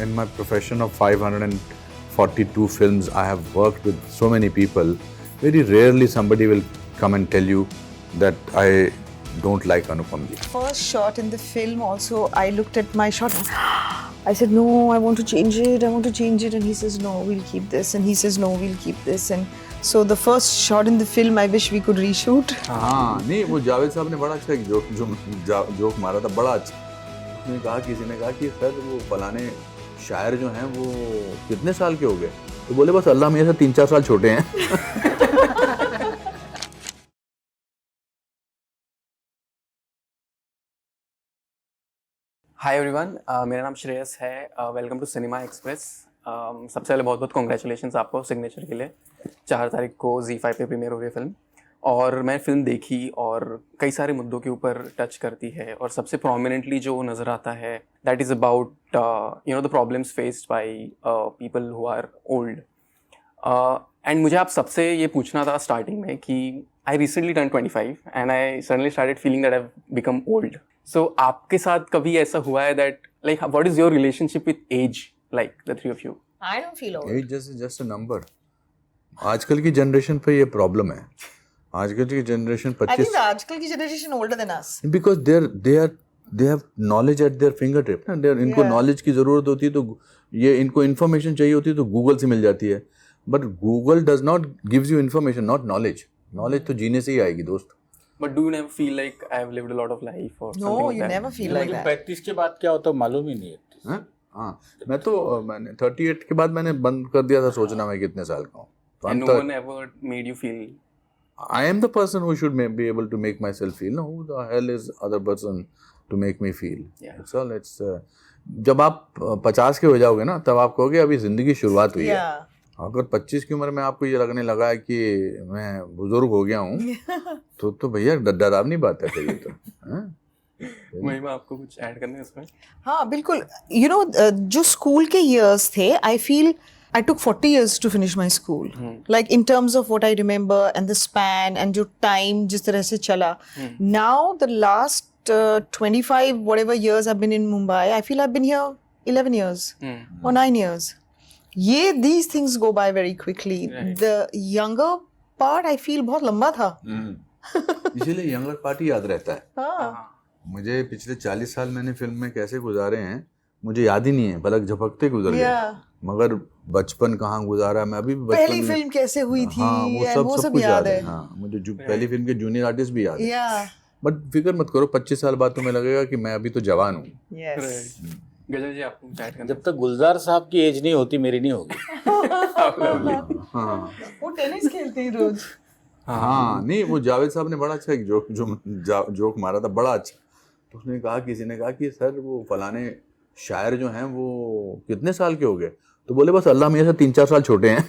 in my profession of 542 films, I have worked with so many people. Very rarely somebody will come and tell you that I don't like Anupam ji. First shot in the film also, I looked at my shot. I said, no, I want to change it. And he says, no, we'll keep this. And he says, no, we'll keep this. And so the first shot in the film, I wish we could reshoot. हाँ नहीं वो जावेद साहब ने बड़ा अच्छा joke मारा था, बड़ा अच्छा. उसने कहा, किसी ने कहा कि सर वो फलाने शायर जो हैं वो कितने साल के हो गए, तो बोले बस अल्लाह मेरे से 3-4 साल छोटे हैं. हाय एवरीवन, मेरा नाम श्रेयस है. Welcome to cinema express. सबसे पहले बहुत बहुत कॉन्ग्रेचुलेशंस आपको सिग्नेचर के लिए. 4 तारीख को ZEE5 पे प्रीमियर हो रही है फिल्म, और मैं फिल्म देखी और कई सारे मुद्दों के ऊपर टच करती है, और सबसे प्रोमिनेंटली जो नज़र आता है that is about the problems faced by people who are old. And मुझे आप सबसे ये पूछना था स्टार्टिंग में कि I recently turn 25 and I suddenly started feeling that I have become old. So आपके साथ कभी ऐसा हुआ है that like what is your relationship with age, like the three of you? I don't feel old. Age just a number. आजकल की generation पे ये प्रॉब्लम है. आजकल की जनरेशन I think 25 the आजकल की generation older than us. Because they have knowledge eight there finger tip ना. इनको Yeah. नॉलेज की ज़रूरत होती है तो ये इनको इन्फॉर्मेशन चाहिए होती है तो गूगल से मिल जाती है. But Google does not gives you information, not knowledge. Knowledge तो जीने से ही आएगी दोस्त. But do you never feel like I have lived a lot of life और No, you never feel like that. 35 के बाद क्या होता है मालूम ही नहीं है. हाँ हाँ, मैंने 38 के बाद मैंने बंद कर दिया था सोचना मैं कितने साल का हूँ. And no one ever made you feel. I am the person who should be able to make myself feel. No, who the hell is other person to make me feel? Yeah. It's all. जब आप 50 के हो जाओगे ना तब आप कहोगे अभी जिंदगी शुरुआत हुई है. Yeah. अगर 25 की उम्र में आपको ये लगने लगा है कि मैं बुजुर्ग हो गया हूँ तो भैया डरावनी बात है फिर ये तो. हाँ? महिमा, आपको कुछ ऐड करना है इसमें? हाँ बिल्कुल. You know, जो स्कूल के years थे, I feel I took 40 years to finish my school. Like in terms of what I remember and the span and जो time जिस तरह से चला. Now the last 25 whatever years I've been in Mumbai, I feel I've been here 11 years or 9 years. ये these things go by very quickly. Right. The younger part I feel बहुत लंबा था. इसीलिए यंगर पार्टी याद रहता है. हाँ. मुझे पिछले 40 साल मैंने फिल्म में कैसे गुजारे हैं मुझे याद ही नहीं है. पलक झपकते गुजर गए. Yeah. मगर बचपन कहाँ गुजारा मैं अभी भी बचपन पहली में. फिल्म कैसे हुई थी, हाँ, वो सब कुछ याद है. हाँ, मुझे पहली फिल्म के जूनियर आर्टिस्ट भी याद है. Yeah. बट फिक्र मत करो, 25 साल बाद तुम्हें लगेगा कि मैं अभी तो जवान हूँ. Yes. गजल जी, आपको कुछ ऐड करना जब तक गुलजार साहब की एज नहीं होती मेरी नहीं होगी. हाँ वो टेनिस खेलते हैं रोज. हाँ नहीं वो जावेद साहब ने बड़ा अच्छा जोक मारा था, बड़ा अच्छा. तो उसने कहा, किसी ने कहा कि सर वो फलाने शायर जो हैं वो कितने साल के हो गए, तो बोले बस अल्लाह मेरे से 3-4 साल छोटे हैं.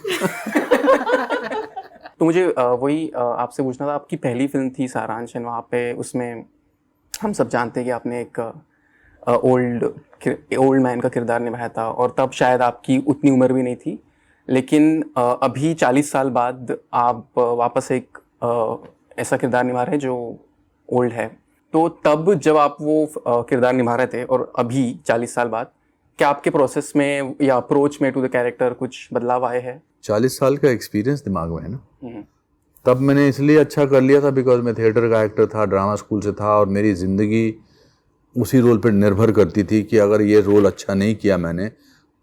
तो मुझे वही आपसे पूछना था, आपकी पहली फिल्म थी सारांश, वहाँ पे उसमें हम सब जानते हैं कि आपने एक ओल्ड मैन का किरदार निभाया था, और तब शायद आपकी उतनी उम्र भी नहीं थी. लेकिन अभी 40 साल बाद आप वापस एक ऐसा किरदार निभा रहे हैं जो ओल्ड है. तो तब जब आप वो किरदार निभा रहे थे और अभी 40 साल बाद, क्या आपके प्रोसेस में या अप्रोच में टू द कैरेक्टर कुछ बदलाव आए हैं? 40 साल का एक्सपीरियंस दिमाग में है ना. तब मैंने इसलिए अच्छा कर लिया था बिकॉज मैं थिएटर का एक्टर था, ड्रामा स्कूल से था, और मेरी ज़िंदगी उसी रोल पर निर्भर करती थी कि अगर ये रोल अच्छा नहीं किया मैंने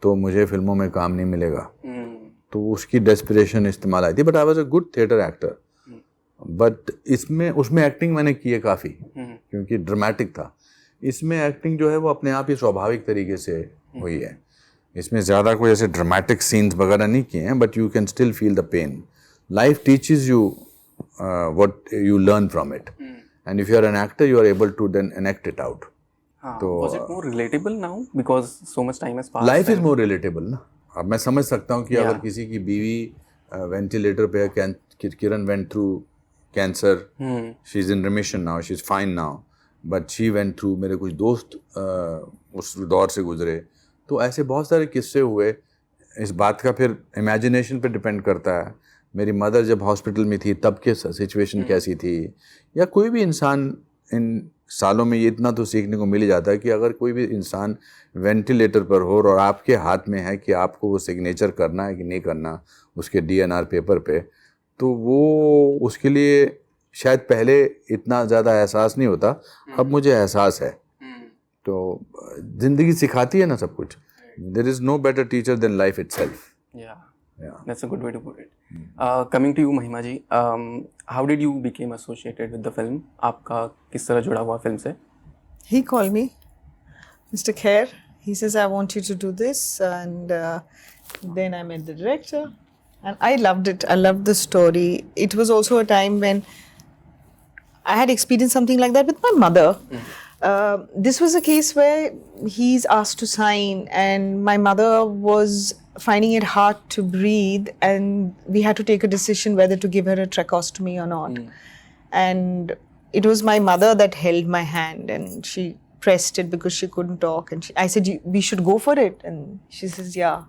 तो मुझे फिल्मों में काम नहीं मिलेगा. तो उसकी डेस्पिरेशन इस्तेमाल आई थी. But I was a good theatre actor. But उसमें एक्टिंग मैंने की है काफ़ी, क्योंकि ड्रामेटिक था. इसमें एक्टिंग जो है वो अपने आप ही स्वाभाविक तरीके से हुई है. इसमें ज़्यादा कोई ऐसे ड्रामेटिक सीन्स वगैरह नहीं किए हैं, but you can still feel the pain. Life teaches you what you learn from it, and if you are an actor you are able to then enact it out. तो was it more relatable now because so much time has passed? Life is more relatable ना. अब मैं समझ सकता हूँ कि अगर किसी की बीवी वेंटिलेटर पे है, Kiran went through cancer, she is in remission now, she is fine now, but she went through. मेरे कुछ दोस्त उस दौर से गुजरे. तो ऐसे बहुत सारे किस्से हुए. इस बात का फिर इमेजिनेशन पे डिपेंड करता है. मेरी मदर जब हॉस्पिटल में थी तब के सिचुएशन कैसी थी, या कोई भी इंसान इन सालों में ये इतना तो सीखने को मिल ही जाता है कि अगर कोई भी इंसान वेंटिलेटर पर हो और आपके हाथ में है कि आपको वो सिग्नेचर करना है कि नहीं करना उसके DNR पेपर पे, तो वो उसके लिए शायद पहले इतना ज़्यादा एहसास नहीं होता, अब मुझे एहसास है। तो ज़िंदगी सिखाती है ना सब कुछ। There is no better teacher than life itself. That's a good way to put it. Coming to you, महिमा जी, how did you became associated with the film? आपका किस तरह जुड़ा हुआ फिल्म से? He called me, Mr. Khair. He says, I want you to do this. And then I met the director. And I loved it. I loved the story. It was also a time when I had experienced something like that with my mother. This was a case where he's asked to sign, and my mother was finding it hard to breathe, and we had to take a decision whether to give her a tracheostomy or not. And it was my mother that held my hand, and she pressed it because she couldn't talk. And I said, we should go for it. And she says, yeah.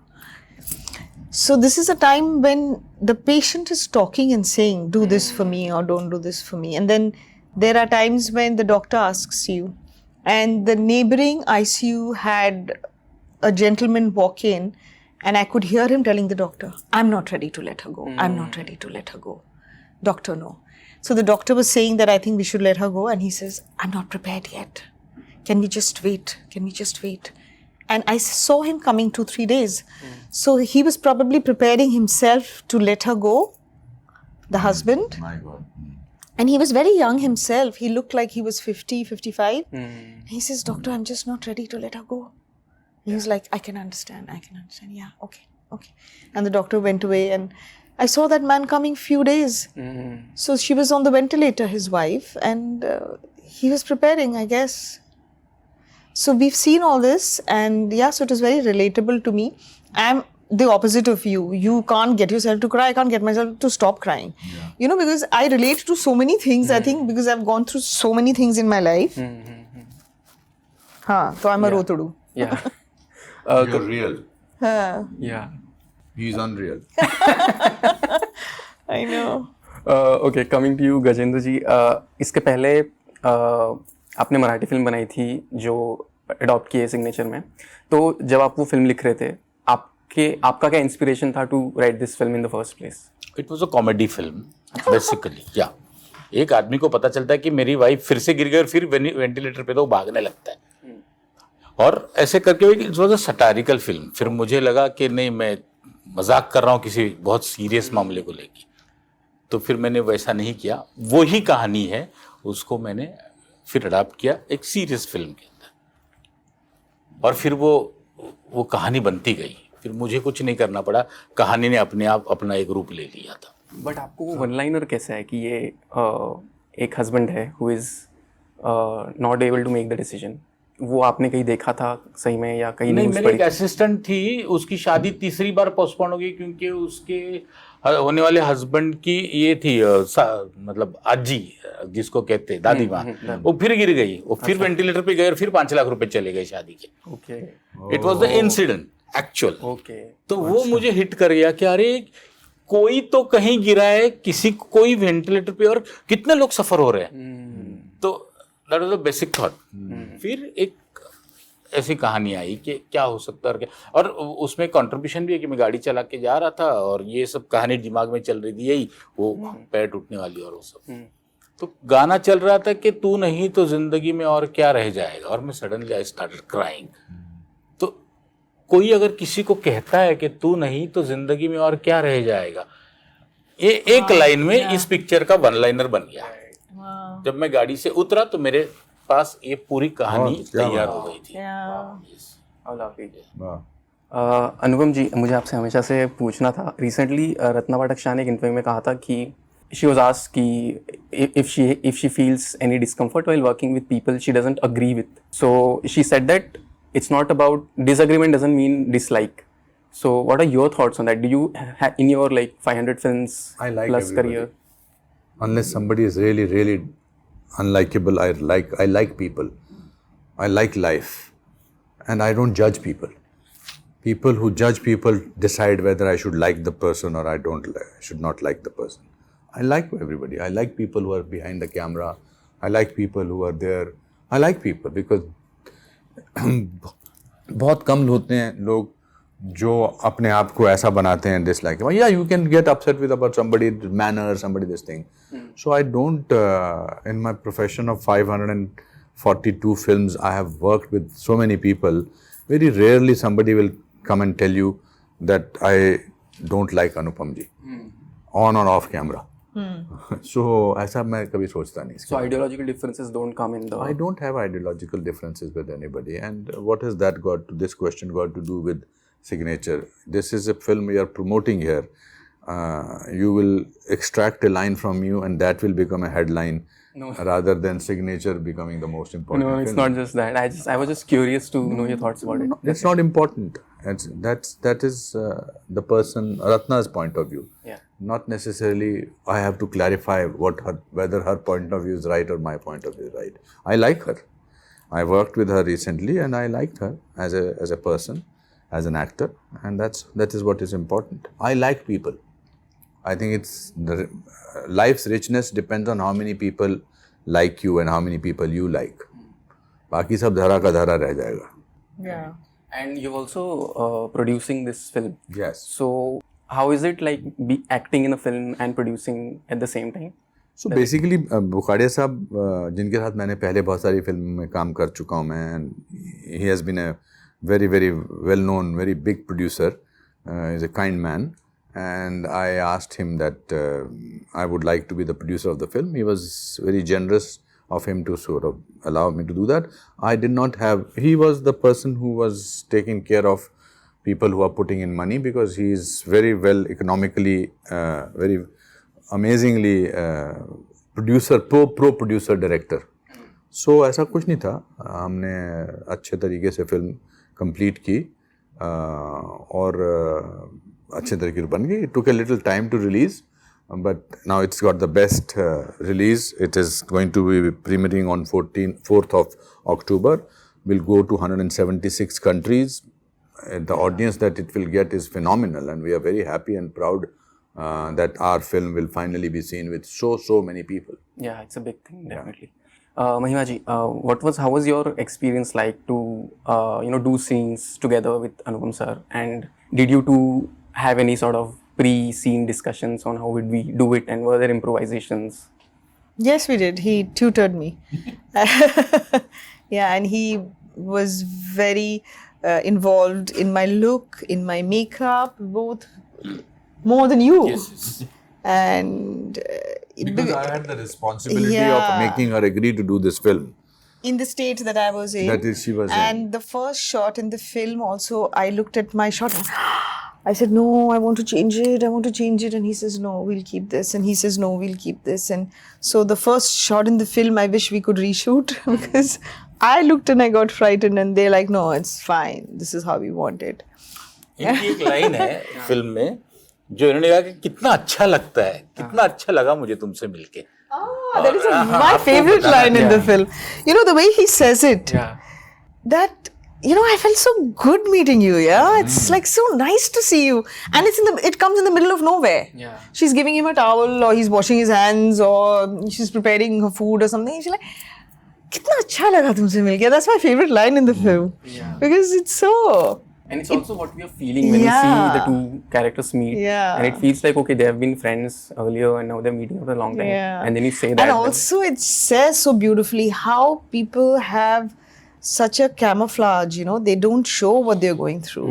So this is a time when the patient is talking and saying, do this for me or don't do this for me. And then there are times when the doctor asks you, and the neighboring ICU had a gentleman walk in, and I could hear him telling the doctor, I'm not ready to let her go. I'm not ready to let her go. Doctor, no. So the doctor was saying that I think we should let her go, and he says, I'm not prepared yet. Can we just wait? Can we just wait? And I saw him coming 2-3 days. So he was probably preparing himself to let her go, the husband. My God. And he was very young himself. He looked like he was 50, 55. He says, doctor, I'm just not ready to let her go. He was like, I can understand. Yeah, okay. And the doctor went away, and I saw that man coming few days. So she was on the ventilator, his wife, and he was preparing, I guess. So we've seen all this, and yeah, so it was very relatable to me. I'm the opposite of you. You can't get yourself to cry. I can't get myself to stop crying. Yeah. You know, because I relate to so many things, I think, because I've gone through so many things in my life. So I'm a rotudu. Yeah. You're real. Yeah. He's unreal. I know. Okay, coming to you, Gajendra जी, इसके पहले आपने Marathi film बनाई थी जो adopt की है signature में। तो जब आप वो फिल्म लिख रहे थे, आपका क्या इंस्पिरेशन था to write this film in the first place? It was a comedy film basically. या एक आदमी को पता चलता है कि मेरी वाइफ फिर से गिर गई और फिर वेंटिलेटर पे तो भागने लगता है, और ऐसे करके it was a satirical film. फिर मुझे लगा कि नहीं, मैं मजाक कर रहा हूँ किसी बहुत सीरियस मामले को लेके, तो फिर मैंने वैसा नहीं किया। वही कहानी है, उसको मैंने फिर अडॉप्ट किया एक सीरियस फिल्म के अंदर, और फिर वो कहानी बनती गई। फिर मुझे कुछ नहीं करना पड़ा, कहानी ने अपने आप अपना एक रूप ले लिया था। बट आपको वो वन लाइनर कैसा है कि ये एक हस्बैंड है who is not able to make the decision, वो आपने कहीं देखा था सही में या कहीं नहीं? न्यूज़ मेरी पढ़ी एक असिस्टेंट थी, उसकी शादी तीसरी बार पोस्टपोन हो गई क्योंकि उसके होने वाले हस्बैंड की ये थी मतलब आजी जिसको कहते हैं दादी माँ, वो फिर गिर गई, वो फिर वेंटिलेटर पे गए और फिर 5 लाख रुपए चले गए शादी के। Okay, it was the incident actual. Okay, तो वो मुझे हिट कर गया कि अरे कोई तो कहीं गिरा है, कोई वेंटिलेटर पे, और कितने लोग सफर हो रहे हैं। तो that was the basic thought. फिर एक ऐसी कहानी आई कि क्या हो सकता है, और उसमें कंट्रीब्यूशन भी है कि मैं गाड़ी चला के जा रहा था और ये सब कहानी दिमाग में चल रही थी, यही वो पैर टूटने वाली और वो सब। तो गाना चल रहा था कि तू नहीं तो जिंदगी में और क्या रह जाएगा, और मैं सडनली आई स्टार्टेड क्राइंग। तो कोई अगर किसी को कहता है कि तू नहीं तो जिंदगी में और क्या रह जाएगा, ये एक लाइन में इस पिक्चर का वन लाइनर बन गया। जब मैं गाड़ी से उतरा तो मेरे पास ये पूरी कहानी तैयार हो गई थी। अनुपम जी, मुझे आपसे हमेशा से पूछना था, रिसेंटली रत्ना पाठक शाह ने एक इंटरव्यू में कहा था कि she was asked कि if she feels any discomfort while working with people she doesn't agree with, so she said that it's not about disagreement doesn't mean dislike. So what are your thoughts on that? Do you in your like 500 films plus career, unless somebody is really really unlikable, I like people, I like life, and I don't judge people. People who judge people decide whether I should like the person or I should not like the person. I like everybody. I like people who are behind the camera. I like people who are there I like people because बहुत कम होते हैं लोग जो अपने आप को ऐसा बनाते हैं dislike. Yeah, you can get upset with about somebody's manner, somebody this thing. So I don't, in my profession of 542 films, I have worked with so many people. Very rarely somebody will come and tell you that I don't like Anupam ji, on or off camera. So ऐसा मैं कभी सोचता नहीं. So ideological differences don't come in the. I don't have ideological differences with anybody. And what has that got to, this question got to do with Signature? This is a film we are promoting here. You will extract a line from you and that will become a headline. No. Rather than Signature becoming the most important No, it's film. not just that. I was just curious to know your thoughts about it. It's not important. That is the person, Ratna's point of view. Yeah. Not necessarily I have to clarify whether her point of view is right or my point of view is right. I like her. I worked with her recently and I liked her as a person, as an actor, and that is what is important. I like people. I think it's life's richness depends on how many people like you and how many people you like. बाकी सब धरा का धरा रह जाएगा. Yeah. And you're also producing this film. Yes. So how is it like acting in a film and producing at the same time? So basically, बुखाड़िया साहब जिनके साथ मैंने पहले बहुत सारी फिल्म में काम कर चुका हूँ मैं, and he has been a very very well known, very big producer. He's a kind man, and I asked him that I would like to be the producer of the film. He was very generous of him to sort of allow me to do that. I did not have. He was the person who was taking care of people who are putting in money because he is very well economically, very amazingly producer, pro producer director. So ऐसा कुछ नहीं था. हमने अच्छे तरीके से film complete की और अच्छे तरीके से बन गई. It took a little time to release, but now it's got the best release. It is going to be premiering on 4th of October. Will go to 176 countries. The audience that it will get is phenomenal, and we are very happy and proud that our film will finally be seen with so many people. Yeah, it's a big thing, definitely. Mahima ji, how was your experience like to do scenes together with Anupam sir, and did you two have any sort of pre-scene discussions on how would we do it, and were there improvisations? Yes, we did. He tutored me. Yeah, and he was very involved in my look, in my makeup, both more than you. Yes. And Because I had the responsibility Yeah. of making her agree to do this film. in the state that I was in. That is, she was in. And the first shot in the film also, I looked at my shot and I said, no, I want to change it. I want to change it. And he says, no, we'll keep this. And he says, no, we'll keep this. And so the first shot in the film, I wish we could reshoot because I looked and I got frightened and they're like, no, it's fine. This is how we want it. इनकी एक line है film में जो इन्होंने कहा कि कितना अच्छा लगता है, कितना अच्छा लगा मुझे तुमसे मिलके. That is my favorite line in the film. You know, the way he says it, Yeah. that, I felt so good meeting you, yeah? It's like so nice to see you. And it comes in the middle of nowhere. Yeah. She's giving him a towel or he's washing his hands or she's preparing her food or something. She's like, कितना अच्छा लगा तुमसे मिलके. That's my favorite line in the film. Yeah. Because it's so... And it's also what we are feeling when we see the two characters meet. Yeah. And it feels like, okay, they have been friends earlier and now they're meeting after a long time. Yeah. And then you say that. And also it says so beautifully how people have such a camouflage, they don't show what they're going through.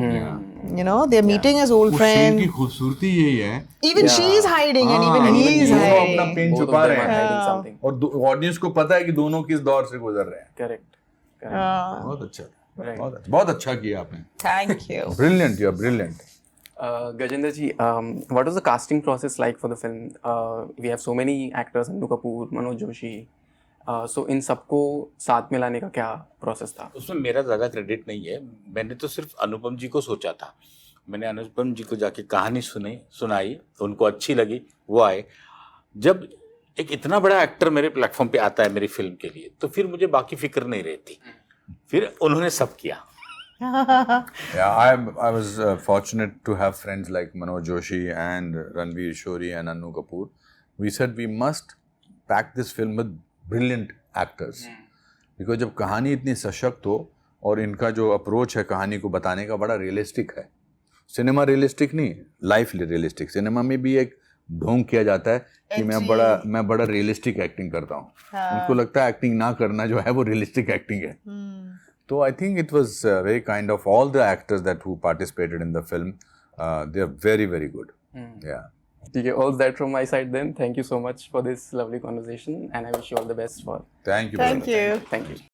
They're meeting as old उस scene की friends. खूबसूरती यही है. Even she's hiding and even he's दोनों अपना hiding. Pen both of छुपा them रहे are हैं hiding something. और ऑडियंस को पता है कि दोनों किस दौर से गुजर रहे हैं. Correct. बहुत अच्छा था. Right. बहुत अच्छा किया आपने. Thank you. Brilliant, you are brilliant. Gajendra ji, what was the casting process like for the film? We have so many actors, Annu Kapoor, Manoj Joshi. So इन सबको साथ में लाने का क्या प्रोसेस था? उसमें मेरा ज़्यादा क्रेडिट नहीं है. मैंने तो सिर्फ अनुपम जी को सोचा था. मैंने अनुपम जी को जाके कहानी सुनाई, उनको अच्छी लगी, वो आए. जब एक इतना बड़ा एक्टर मेरे प्लेटफॉर्म पे आता है मेरी फिल्म के लिए, तो फिर मुझे बाकी फिक्र नहीं रहती. फिर उन्होंने सब किया. Yeah, I was fortunate to have friends like Manoj Joshi and Ranveer Shori and Annu Kapoor. We said we must pack this film with brilliant actors because जब कहानी इतनी सशक्त हो और इनका जो अप्रोच है कहानी को बताने का बड़ा रियलिस्टिक है. सिनेमा रियलिस्टिक नहीं, लाइफ रियलिस्टिक. सिनेमा में भी एक ढोंग किया जाता है कि मैं बड़ा रियलिस्टिक एक्टिंग करता हूँ. उनको लगता है एक्टिंग ना करना जो है वो रियलिस्टिक एक्टिंग है. तो I think it was very kind of all the actors that who participated in the film, they are very very good. या ठीक है, all that from my side then. Thank you so much for this lovely conversation and I wish you all the best for. Thank you. Thank you. Thank you.